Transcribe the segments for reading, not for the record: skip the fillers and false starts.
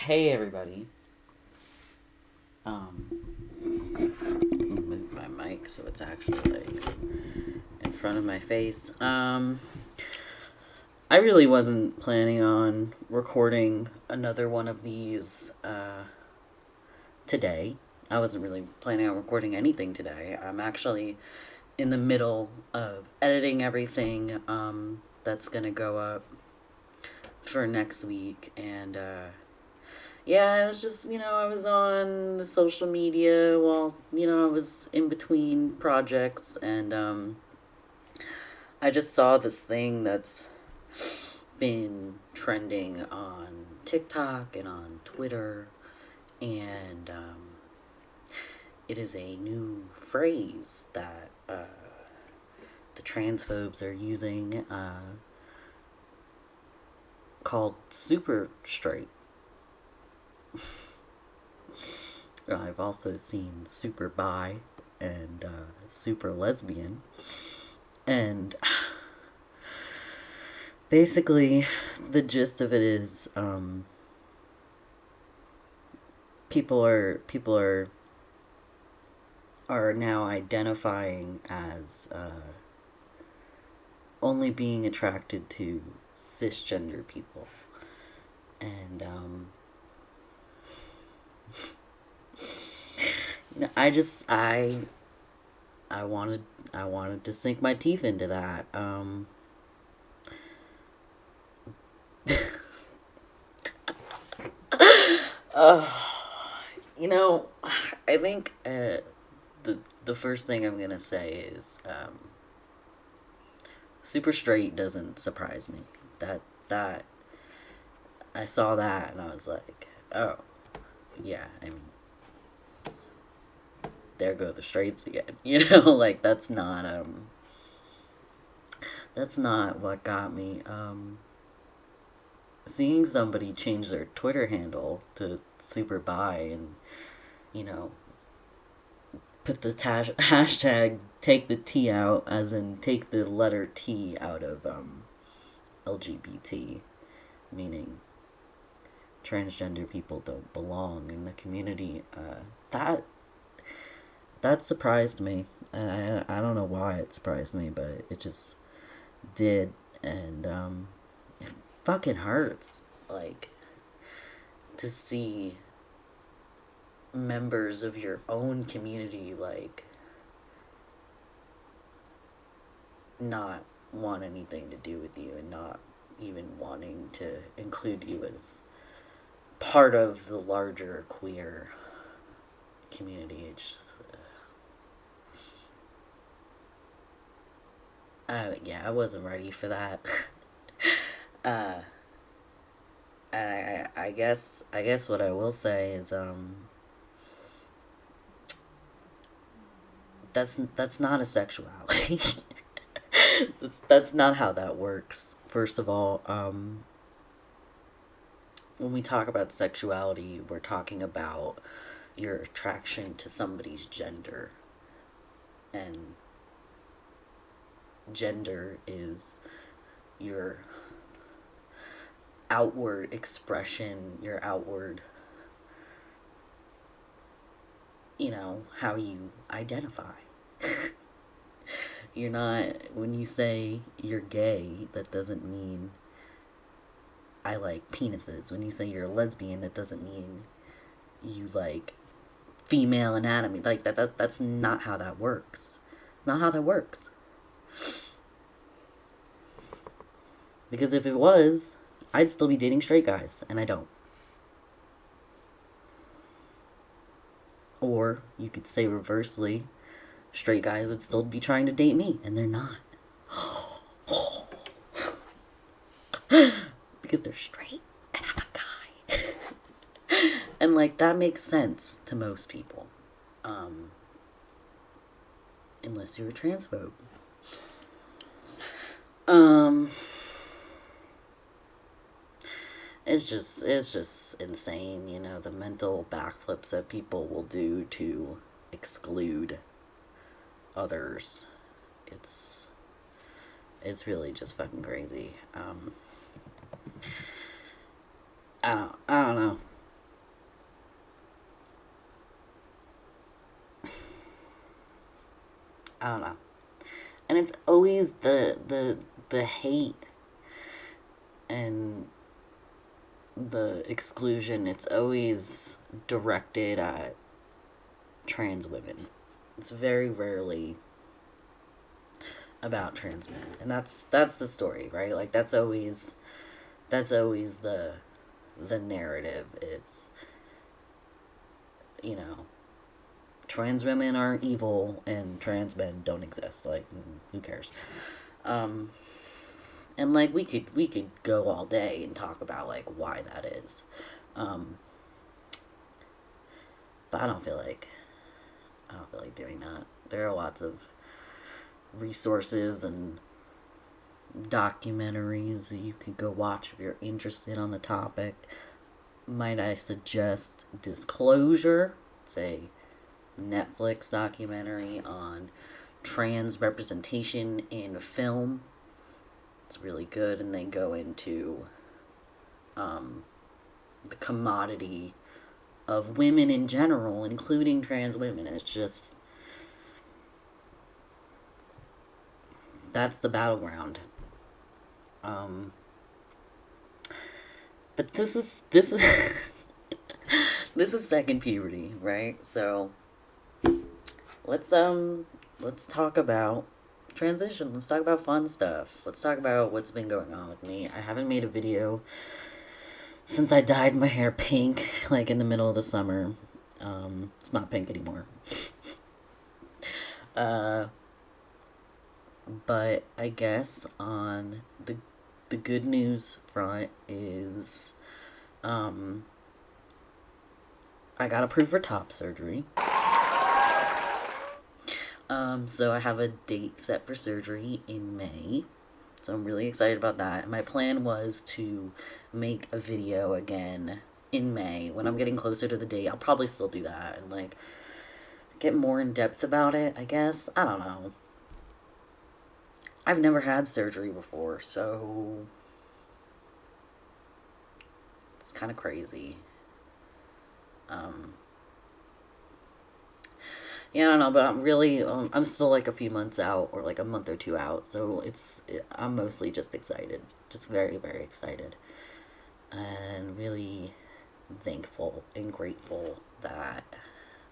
Hey everybody. Move my mic so it's actually like in front of my face. I really wasn't planning on recording another one of these today. I wasn't really planning on recording anything today. I'm actually in the middle of editing everything that's gonna go up for next week, and yeah, it was just, I was on the social media while, I was in between projects, and I just saw this thing that's been trending on TikTok and on Twitter, and it is a new phrase that the transphobes are using called super straight. I've also seen super bi and super lesbian. And basically, the gist of it is people are now identifying as only being attracted to cisgender people, and I wanted to sink my teeth into that. uh, I think the first thing I'm gonna say is super straight doesn't surprise me. That I saw that and I was like, oh yeah. I mean, there go the straights again. Like that's not what got me. Seeing somebody change their Twitter handle to super bi and you know put the hashtag take the T out, as in take the letter T out of LGBT, meaning transgender people don't belong in the community. That surprised me. I don't know why it surprised me, but it just did, and it fucking hurts, like, to see members of your own community, like, not want anything to do with you and not even wanting to include you as part of the larger queer community. Yeah, I wasn't ready for that. uh, I guess what I will say is that's not a sexuality. that's not how that works. First of all, when we talk about sexuality, we're talking about your attraction to somebody's gender, and gender is your outward expression, your outward, how you identify. You're not, when you say you're gay, that doesn't mean I like penises. When you say you're a lesbian, that doesn't mean you like female anatomy. Like that's not how that works. Not how that works. Because if it was, I'd still be dating straight guys, and I don't. Or you could say reversely, straight guys would still be trying to date me, and they're not. Because they're straight, and I'm a guy. And, like, that makes sense to most people. Unless you're a transphobe. It's just insane, the mental backflips that people will do to exclude others. It's really just fucking crazy. I don't know. don't know. And it's always the hate and the exclusion. It's always directed at trans women. It's very rarely about trans men, and that's the story, right? Like that's always the narrative is, you know, trans women are evil and trans men don't exist. Like, who cares? And like we could go all day and talk about like why that is, but I don't feel like doing that. There are lots of resources and documentaries that you could go watch if you're interested on the topic. Might I suggest Disclosure? It's a Netflix documentary on trans representation in film. It's really good, and they go into the commodity of women in general, including trans women. It's just, that's the battleground. But this is this is second puberty, right? So let's talk about transition. Let's talk about fun stuff. Let's talk about what's been going on with me. I haven't made a video since I dyed my hair pink, like in the middle of the summer. It's not pink anymore. But I guess on the good news front is, I got approved for top surgery. So I have a date set for surgery in May. So I'm really excited about that. My plan was to make a video again in May. When I'm getting closer to the date, I'll probably still do that and like get more in depth about it, I guess. I don't know. I've never had surgery before, so it's kind of crazy. Yeah, I don't know, but I'm really, I'm still like a few months out, or like a month or two out, so I'm mostly just excited. Just very, very excited. And really thankful and grateful that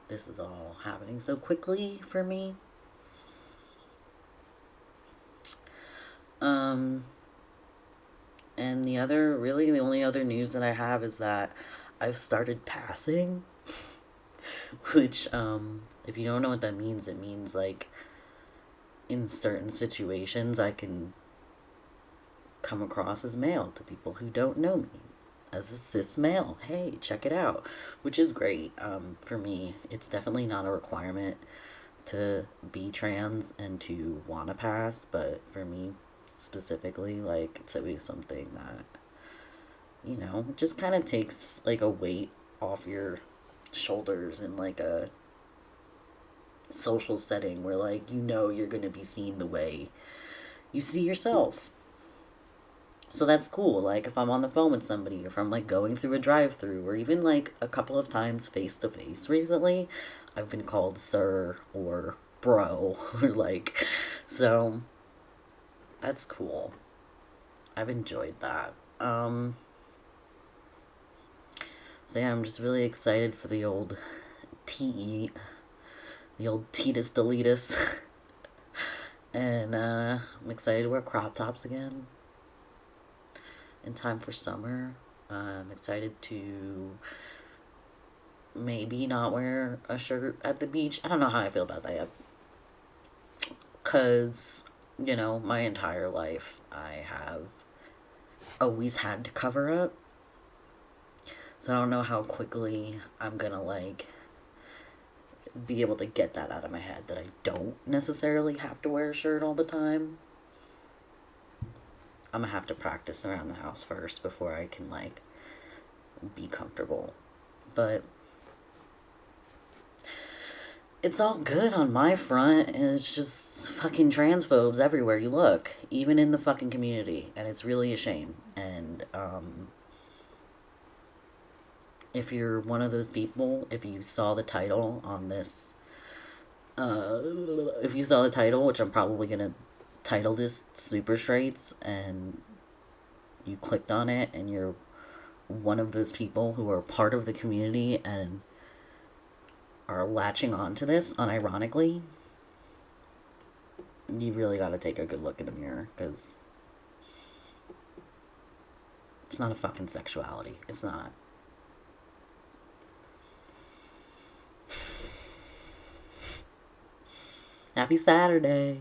this is all happening so quickly for me. And the only other news that I have is that I've started passing, which, if you don't know what that means, it means like in certain situations I can come across as male to people who don't know me as a cis male. Hey, check it out, which is great. For me, it's definitely not a requirement to be trans and to want to pass, but for me specifically, like, it's always something that, you know, just kind of takes like a weight off your shoulders in like a social setting where, like, you know, you're gonna be seen the way you see yourself. So that's cool. Like, if I'm on the phone with somebody, or if I'm like going through a drive-through, or even like a couple of times face to face recently, I've been called sir or bro or like, so that's cool. I've enjoyed that. So yeah, I'm just really excited for the old TE, the old Titus Deletus. And I'm excited to wear crop tops again in time for summer. I'm excited to maybe not wear a shirt at the beach. I don't know how I feel about that yet. Because, you know, my entire life I have always had to cover up. So I don't know how quickly I'm gonna, like, be able to get that out of my head that I don't necessarily have to wear a shirt all the time. I'm gonna have to practice around the house first before I can, like, be comfortable. But it's all good on my front, and it's just fucking transphobes everywhere you look, even in the fucking community, and it's really a shame. And if you're one of those people, if you saw the title on this Uh, if you saw the title, which I'm probably gonna title this Super Straights, and you clicked on it, and you're one of those people who are part of the community and are latching on to this unironically, you really got to take a good look in the mirror, because it's not a fucking sexuality. It's not. Happy Saturday.